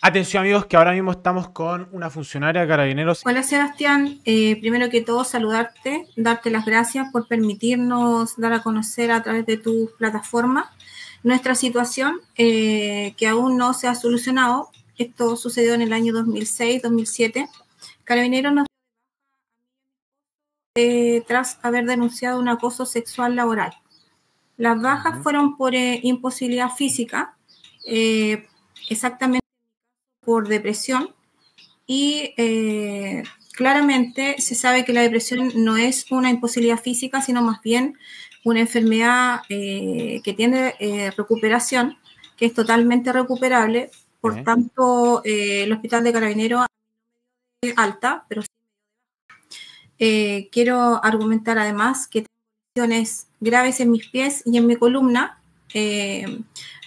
Atención amigos, que ahora mismo estamos con una funcionaria de Carabineros. Hola Sebastián, primero que todo saludarte, darte las gracias por permitirnos dar a conocer a través de tu plataforma nuestra situación que aún no se ha solucionado. Esto sucedió en el año 2006-2007. Carabineros nos tras haber denunciado un acoso sexual laboral. Las bajas fueron por imposibilidad física, exactamente por depresión, y claramente se sabe que la depresión no es una imposibilidad física, sino más bien una enfermedad que tiene recuperación, que es totalmente recuperable. Por tanto, el Hospital de Carabineros es alta, pero quiero argumentar además que tengo lesiones graves en mis pies y en mi columna,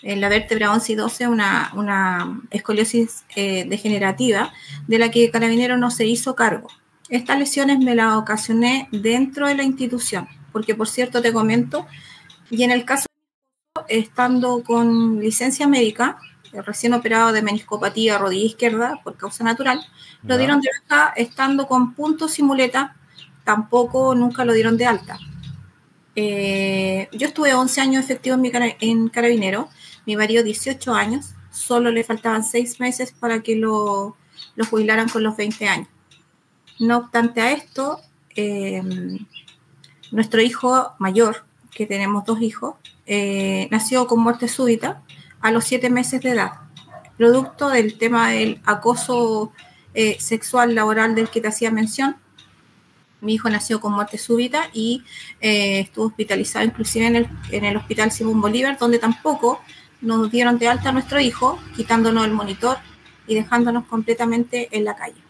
en la vértebra 11 y 12, una escoliosis degenerativa de la que Carabineros no se hizo cargo. Estas lesiones me las ocasioné dentro de la institución, porque por cierto te comento, y en el caso estando con licencia médica, recién operado de meniscopatía rodilla izquierda por causa natural, lo dieron de baja estando con puntos y muleta, tampoco nunca lo dieron de alta. Yo estuve 11 años efectivos en Carabinero, mi marido 18 años, solo le faltaban 6 meses para que lo jubilaran con los 20 años. No obstante a esto, nuestro hijo mayor, que tenemos 2 hijos, nació con muerte súbita a los 7 meses de edad, producto del tema del acoso sexual laboral del que te hacía mención. Mi hijo nació con muerte súbita y estuvo hospitalizado inclusive en el Hospital Simón Bolívar, donde tampoco nos dieron de alta a nuestro hijo, quitándonos el monitor y dejándonos completamente en la calle.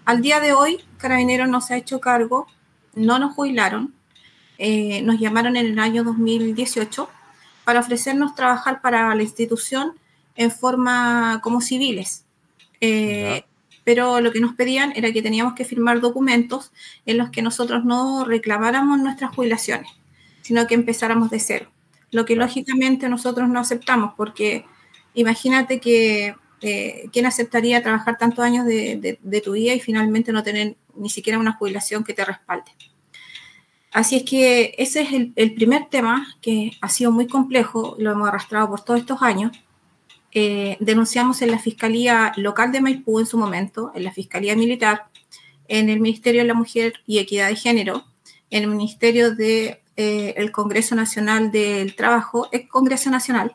Al día de hoy, Carabineros no se ha hecho cargo, no nos jubilaron, nos llamaron en el año 2018 para ofrecernos trabajar para la institución en forma como civiles. Pero lo que nos pedían era que teníamos que firmar documentos en los que nosotros no reclamáramos nuestras jubilaciones, sino que empezáramos de cero. Lo que lógicamente nosotros no aceptamos, porque imagínate que ¿quién aceptaría trabajar tantos años de tu vida y finalmente no tener ni siquiera una jubilación que te respalde? Así es que ese es el primer tema, que ha sido muy complejo, lo hemos arrastrado por todos estos años. Denunciamos en la Fiscalía Local de Maipú en su momento, en la Fiscalía Militar, en el Ministerio de la Mujer y Equidad de Género, en el Ministerio del Congreso Nacional del Trabajo, el Congreso Nacional,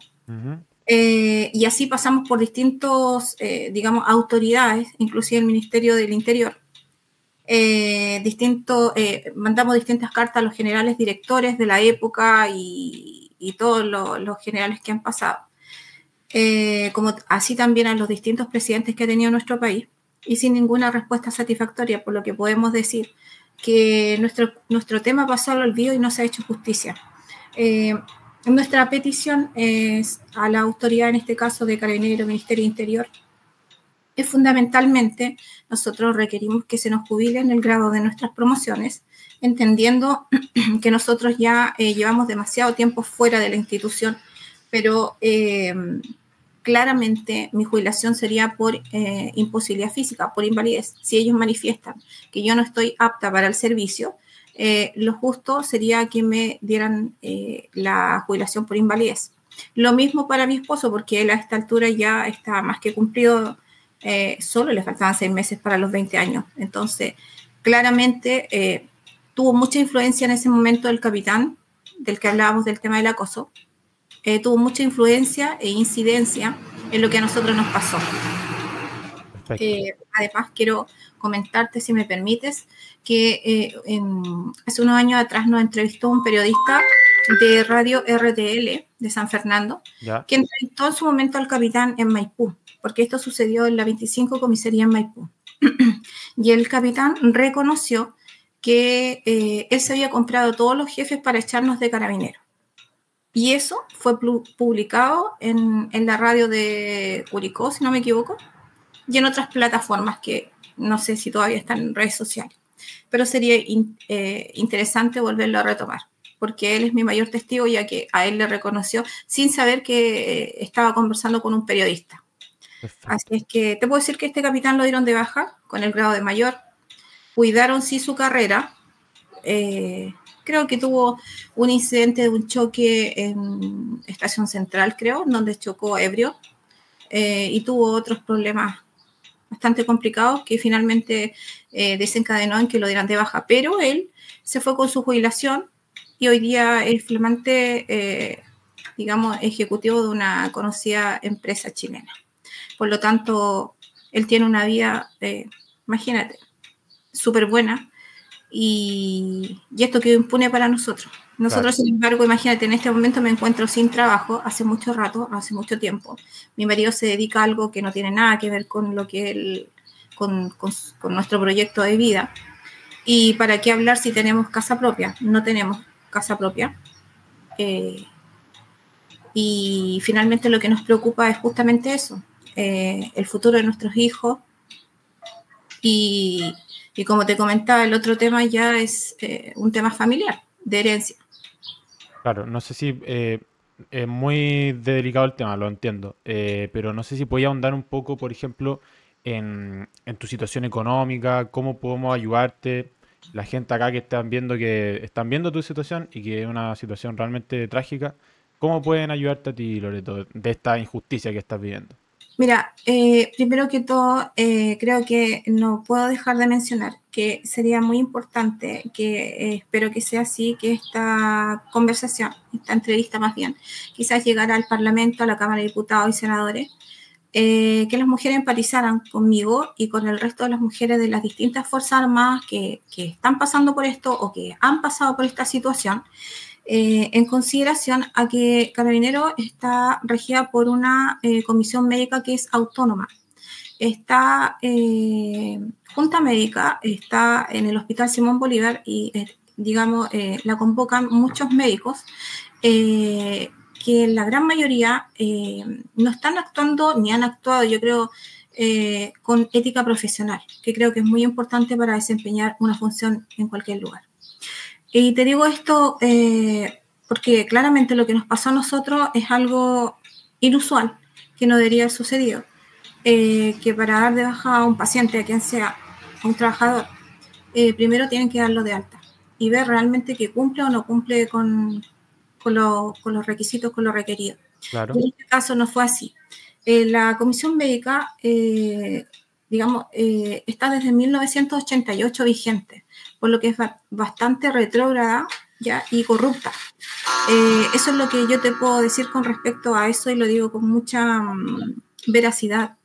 y así pasamos por distintos, autoridades, inclusive el Ministerio del Interior. Mandamos distintas cartas a los generales directores de la época y todos los generales que han pasado. Como así también a los distintos presidentes que ha tenido nuestro país, y sin ninguna respuesta satisfactoria, por lo que podemos decir que nuestro tema pasó al olvido y no se ha hecho justicia. Nuestra petición es a la autoridad, en este caso de Carabineros, Ministerio de Interior, es fundamentalmente nosotros requerimos que se nos jubile en el grado de nuestras promociones, entendiendo que nosotros ya llevamos demasiado tiempo fuera de la institución, pero claramente mi jubilación sería por imposibilidad física, por invalidez. Si ellos manifiestan que yo no estoy apta para el servicio, lo justo sería que me dieran la jubilación por invalidez. Lo mismo para mi esposo, porque él a esta altura ya está más que cumplido, solo le faltaban 6 meses para los 20 años. Entonces, claramente tuvo mucha influencia en ese momento el capitán, del que hablábamos del tema del acoso. Tuvo mucha influencia e incidencia en lo que a nosotros nos pasó. Además, quiero comentarte, si me permites, que hace unos años atrás nos entrevistó un periodista de Radio RTL de San Fernando, que entrevistó en su momento al capitán en Maipú, porque esto sucedió en la 25 Comisaría en Maipú. Y el capitán reconoció que él se había comprado todos los jefes para echarnos de Carabineros. Y eso fue publicado en la radio de Curicó, si no me equivoco, y en otras plataformas que no sé si todavía están en redes sociales. Pero sería interesante volverlo a retomar, porque él es mi mayor testigo, ya que a él le reconoció sin saber que estaba conversando con un periodista. Así Perfecto. es que te puedo decir que este capitán lo dieron de baja con el grado de mayor. Cuidaron sí su carrera. Creo que tuvo un incidente de un choque en Estación Central, creo, donde chocó ebrio, y tuvo otros problemas bastante complicados que finalmente desencadenó en que lo dieran de baja. Pero él se fue con su jubilación y hoy día es flamante, digamos, ejecutivo de una conocida empresa chilena. Por lo tanto, él tiene una vida, imagínate, súper buena, y esto quedó impune para nosotros. Claro. Nosotros, sin embargo, imagínate, en este momento me encuentro sin trabajo hace mucho rato, hace mucho tiempo. Mi marido se dedica a algo que no tiene nada que ver con lo que él, con nuestro proyecto de vida. ¿Y para qué hablar si tenemos casa propia? No tenemos casa propia. Eh, y finalmente lo que nos preocupa es justamente eso, el futuro de nuestros hijos. Y, y como te comentaba, el otro tema ya es un tema familiar, de herencia. Claro, no sé si es muy delicado el tema, lo entiendo, pero no sé si podía ahondar un poco, por ejemplo, en tu situación económica, cómo podemos ayudarte, la gente acá que están viendo tu situación y que es una situación realmente trágica, ¿cómo pueden ayudarte a ti, Loreto, de esta injusticia que estás viviendo? Mira, primero que todo, creo que no puedo dejar de mencionar que sería muy importante, que espero que sea así, que esta conversación, esta entrevista más bien, quizás llegara al Parlamento, a la Cámara de Diputados y Senadores, que las mujeres empatizaran conmigo y con el resto de las mujeres de las distintas Fuerzas Armadas que están pasando por esto o que han pasado por esta situación, en consideración a que Carabineros está regida por una comisión médica que es autónoma. Esta junta médica está en el Hospital Simón Bolívar y, digamos, la convocan muchos médicos que la gran mayoría no están actuando ni han actuado, yo creo, con ética profesional, que creo que es muy importante para desempeñar una función en cualquier lugar. Y te digo esto porque claramente lo que nos pasó a nosotros es algo inusual, que no debería haber sucedido. Que para dar de baja a un paciente, a quien sea, a un trabajador, primero tienen que darlo de alta y ver realmente que cumple o no cumple con los requisitos, con lo requerido. Y Claro. en este caso no fue así. La comisión médica, digamos, está desde 1988 vigente, por lo que es bastante retrógrada ya y corrupta. Eso es lo que yo te puedo decir con respecto a eso y lo digo con mucha veracidad.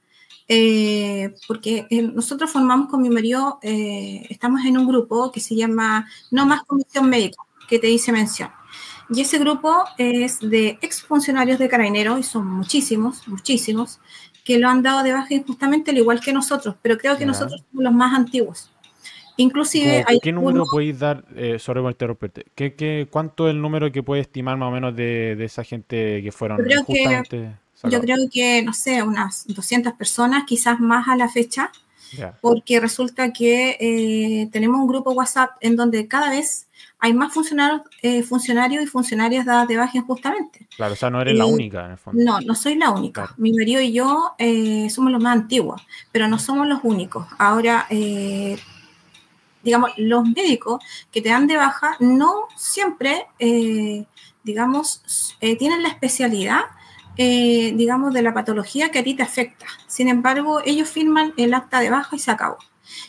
Porque nosotros formamos con mi marido, estamos en un grupo que se llama No Más Comisión Médica, que te hice mención. Y ese grupo es de exfuncionarios de Carabineros, y son muchísimos, muchísimos, que lo han dado de baja injustamente, al igual que nosotros, pero creo que Ya. nosotros somos los más antiguos. ¿Y Inclusive como hay qué algunos, número podéis dar, sorry por interrumpirte, cuánto es el número que puedes estimar más o menos de esa gente que yo fueron creo que, injustamente yo sacados? creo que, no sé, unas 200 personas, quizás más a la fecha, Ya. porque resulta que tenemos un grupo WhatsApp en donde cada vez hay más funcionarios y funcionarias dadas de baja injustamente. Claro, o sea, no eres la Eh, única en el fondo. no, no soy la única. Claro. Mi marido y yo somos los más antiguos, pero no somos los únicos. Ahora, digamos, los médicos que te dan de baja no siempre, digamos, tienen la especialidad, digamos, de la patología que a ti te afecta. Sin embargo, ellos firman el acta de baja y se acabó.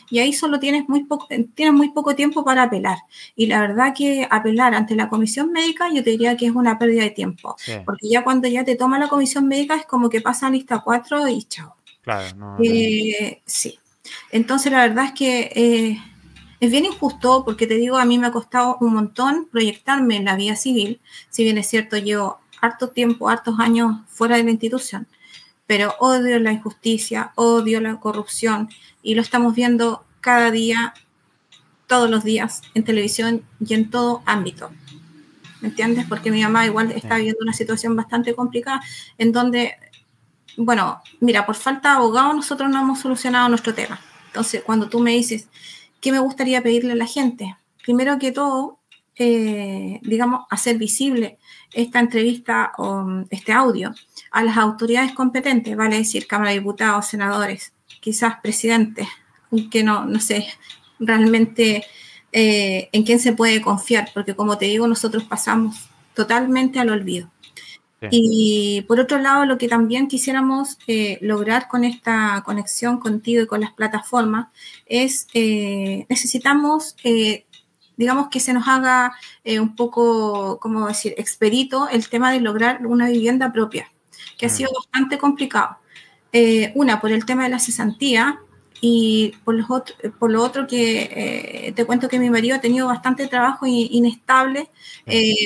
Y ahí solo tienes muy poco tiempo para apelar. Y la verdad que apelar ante la comisión médica yo te diría que es una pérdida de tiempo. Sí, Porque ya cuando ya te toma la comisión médica es como que pasa lista 4 y chao. claro, no, no. Sí. Entonces la verdad es que es bien injusto porque te digo, a mí me ha costado un montón proyectarme en la vida civil. Si bien es cierto, llevo harto tiempo, hartos años fuera de la institución, pero odio la injusticia, odio la corrupción y lo estamos viendo cada día, todos los días, en televisión y en todo ámbito. ¿Me entiendes? Porque mi mamá igual Sí. está viviendo una situación bastante complicada en donde, bueno, mira, por falta de abogado nosotros no hemos solucionado nuestro tema. Entonces, cuando tú me dices, ¿qué me gustaría pedirle a la gente? Primero que todo, digamos, hacer visible esta entrevista o este audio a las autoridades competentes, vale decir, Cámara de Diputados, senadores, quizás presidentes, aunque no sé realmente en quién se puede confiar, porque como te digo, nosotros pasamos totalmente al olvido. Sí. Y por otro lado, lo que también quisiéramos lograr con esta conexión contigo y con las plataformas es, necesitamos, digamos, que se nos haga un poco, ¿cómo decir?, expedito el tema de lograr una vivienda propia, que ha sido bastante complicado. Una, por el tema de la cesantía, y por lo otro que te cuento que mi marido ha tenido bastante trabajo inestable,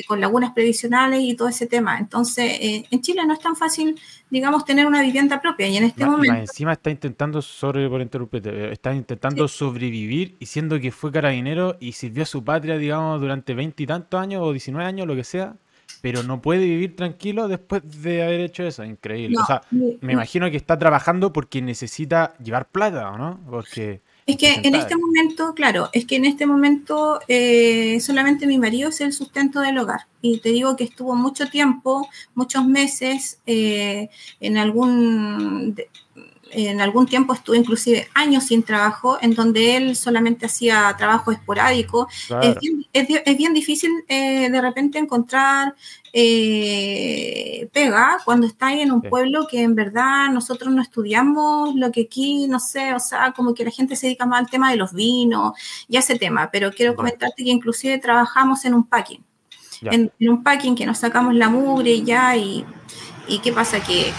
con lagunas previsionales y todo ese tema. Entonces, en Chile no es tan fácil, digamos, tener una vivienda propia. Y en este momento... Y encima está intentando, por interrumpirte, está intentando sobrevivir, y siendo que fue carabinero y sirvió a su patria, digamos, durante 20 y tantos años o 19 años, lo que sea, pero no puede vivir tranquilo después de haber hecho eso. Increíble. No, o sea, me imagino que está trabajando porque necesita llevar plata, ¿o no? Porque es que en este momento, claro, es que en este momento solamente mi marido es el sustento del hogar. Y te digo que estuvo mucho tiempo, muchos meses, en algún tiempo estuvo inclusive años sin trabajo, en donde él solamente hacía trabajo esporádico. Claro. Es bien difícil de repente encontrar pega cuando estás en un pueblo que en verdad nosotros no estudiamos lo que aquí, no sé, o sea, como que la gente se dedica más al tema de los vinos y a ese tema, pero quiero comentarte que inclusive trabajamos en un packing, en un packing que nos sacamos la mugre ya y ¿qué pasa? Que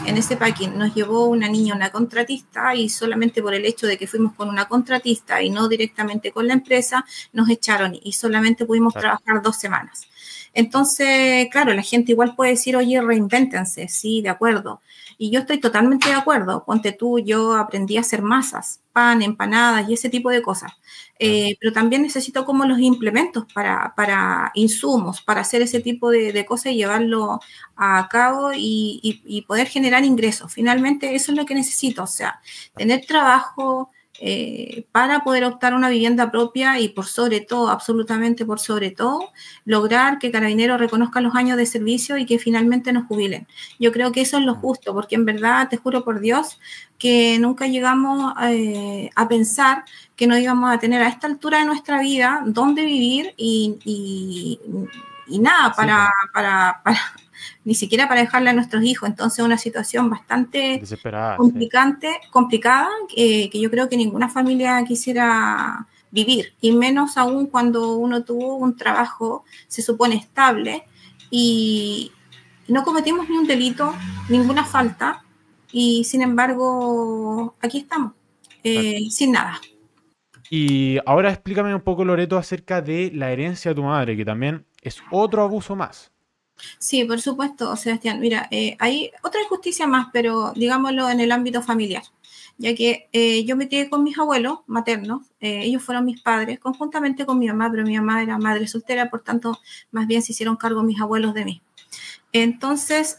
en ese packing nos llevó una niña, una contratista, y solamente por el hecho de que fuimos con una contratista y no directamente con la empresa, nos echaron y solamente pudimos trabajar 2 semanas. Entonces, claro, la gente igual puede decir, oye, reinvéntense, sí, de acuerdo. Y yo estoy totalmente de acuerdo. Ponte tú, yo aprendí a hacer masas, pan, empanadas y ese tipo de cosas. Pero también necesito como los implementos para insumos, para hacer ese tipo de cosas y llevarlo a cabo y poder generar ingresos. Finalmente, eso es lo que necesito, o sea, tener trabajo para poder optar a una vivienda propia y por sobre todo, absolutamente por sobre todo, lograr que Carabineros reconozca los años de servicio y que finalmente nos jubilen. Yo creo que eso es lo justo, porque en verdad, te juro por Dios, que nunca llegamos a pensar que no íbamos a tener a esta altura de nuestra vida dónde vivir y nada para ni siquiera para dejarle a nuestros hijos. Entonces, una situación bastante complicada, que yo creo que ninguna familia quisiera vivir, y menos aún cuando uno tuvo un trabajo, se supone, estable, y no cometimos ni un delito, ninguna falta, y sin embargo, aquí estamos, sin nada. Y ahora explícame un poco, Loreto, acerca de la herencia de tu madre, que también es otro abuso más. Sí, por supuesto, Sebastián. Mira, hay otra injusticia más, pero digámoslo en el ámbito familiar, ya que yo me crié con mis abuelos maternos, ellos fueron mis padres, conjuntamente con mi mamá, pero mi mamá era madre soltera, por tanto, más bien se hicieron cargo mis abuelos de mí. Entonces,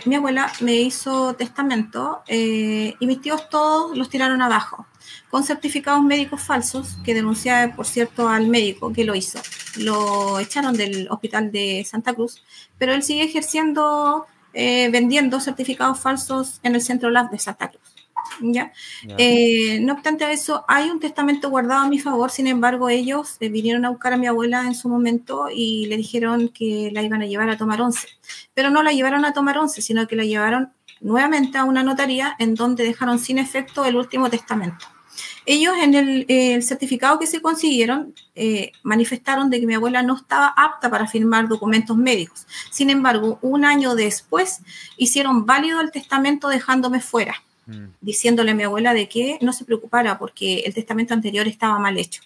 mi abuela me hizo testamento y mis tíos todos los tiraron abajo, con certificados médicos falsos, que denuncié, por cierto, al médico que lo hizo. Lo echaron del hospital de Santa Cruz, pero él sigue ejerciendo, vendiendo certificados falsos en el Centro Lab de Santa Cruz. ¿Ya? No obstante a eso, hay un testamento guardado a mi favor. Sin embargo, ellos vinieron a buscar a mi abuela en su momento y le dijeron que la iban a llevar a tomar once, pero no la llevaron a tomar once, sino que la llevaron nuevamente a una notaría en donde dejaron sin efecto el último testamento. Ellos en el certificado que se consiguieron manifestaron de que mi abuela no estaba apta para firmar documentos médicos. Sin embargo, un año después hicieron válido el testamento dejándome fuera, diciéndole a mi abuela de que no se preocupara porque el testamento anterior estaba mal hecho.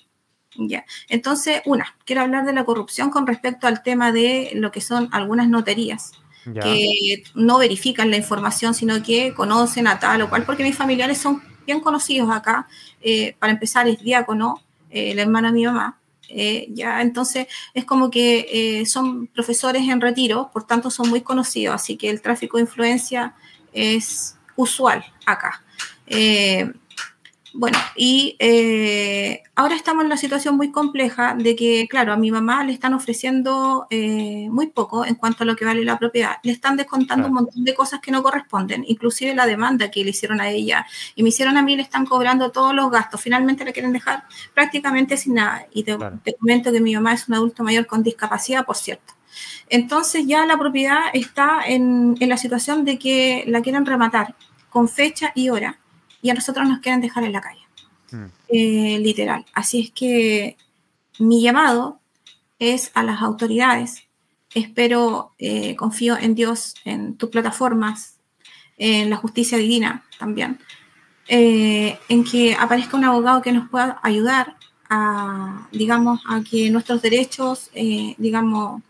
¿Ya? Entonces, quiero hablar de la corrupción con respecto al tema de lo que son algunas notarías, que no verifican la información, sino que conocen a tal o cual, porque mis familiares son bien conocidos acá. Para empezar, es diácono, la hermana de mi mamá. Entonces es como que son profesores en retiro, por tanto son muy conocidos, así que el tráfico de influencia es usual acá. Bueno, y ahora estamos en una situación muy compleja de que, claro, a mi mamá le están ofreciendo muy poco en cuanto a lo que vale la propiedad. Le están descontando un Claro, montón de cosas que no corresponden, inclusive la demanda que le hicieron a ella y me hicieron a mí, le están cobrando todos los gastos. Finalmente la quieren dejar prácticamente sin nada. Y claro. te comento que mi mamá es un adulto mayor con discapacidad, por cierto. Entonces ya la propiedad está en la situación de que la quieren rematar con fecha y hora y a nosotros nos quieren dejar en la calle, Mm, literal. Así es que mi llamado es a las autoridades. Espero, confío en Dios, en tus plataformas, en la justicia divina también, en que aparezca un abogado que nos pueda ayudar a, digamos, a que nuestros derechos, digamos,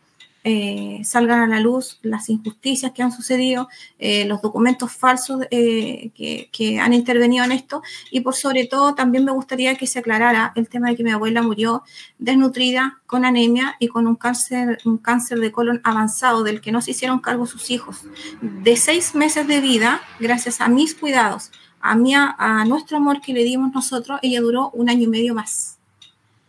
salgan a la luz las injusticias que han sucedido, los documentos falsos que han intervenido en esto y por sobre todo también me gustaría que se aclarara el tema de que mi abuela murió desnutrida, con anemia y con un cáncer de colon avanzado del que no se hicieron cargo sus hijos. De 6 meses de vida, gracias a mis cuidados, a nuestro amor que le dimos nosotros, ella duró 1 año y medio más.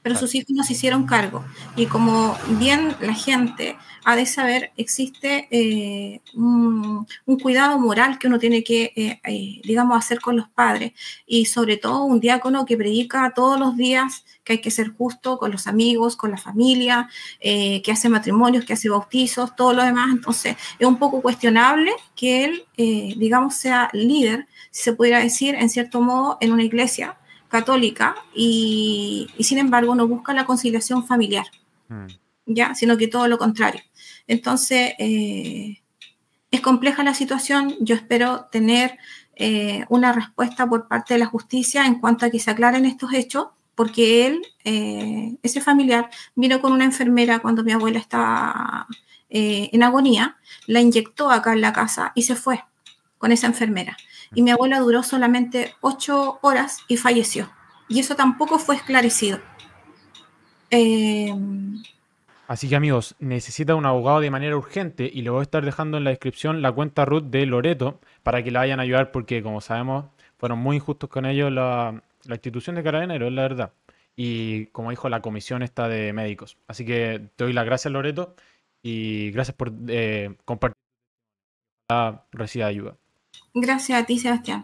Pero claro. sus hijos no se hicieron cargo. Y como bien la gente ha de saber, existe un cuidado moral que uno tiene que, digamos, hacer con los padres. Y sobre todo un diácono que predica todos los días que hay que ser justo con los amigos, con la familia, que hace matrimonios, que hace bautizos, todo lo demás. Entonces, es un poco cuestionable que él, digamos, sea líder, si se pudiera decir, en cierto modo, en una iglesia católica y sin embargo no busca la conciliación familiar, Mm, ¿ya? Sino que todo lo contrario. Entonces, es compleja la situación, yo espero tener una respuesta por parte de la justicia en cuanto a que se aclaren estos hechos, porque él, ese familiar, vino con una enfermera cuando mi abuela estaba en agonía, la inyectó acá en la casa y se fue con esa enfermera. Y mm. mi abuela duró solamente 8 horas y falleció. Y eso tampoco fue esclarecido. Eh, Así que amigos, necesita un abogado de manera urgente y le voy a estar dejando en la descripción la cuenta Ruth de Loreto para que la vayan a ayudar porque como sabemos fueron muy injustos con ellos la institución de Carabineros, es la verdad. Y como dijo la comisión esta de médicos. Así que te doy las gracias Loreto y gracias por compartir, reciba ayuda. Gracias a ti, Sebastián.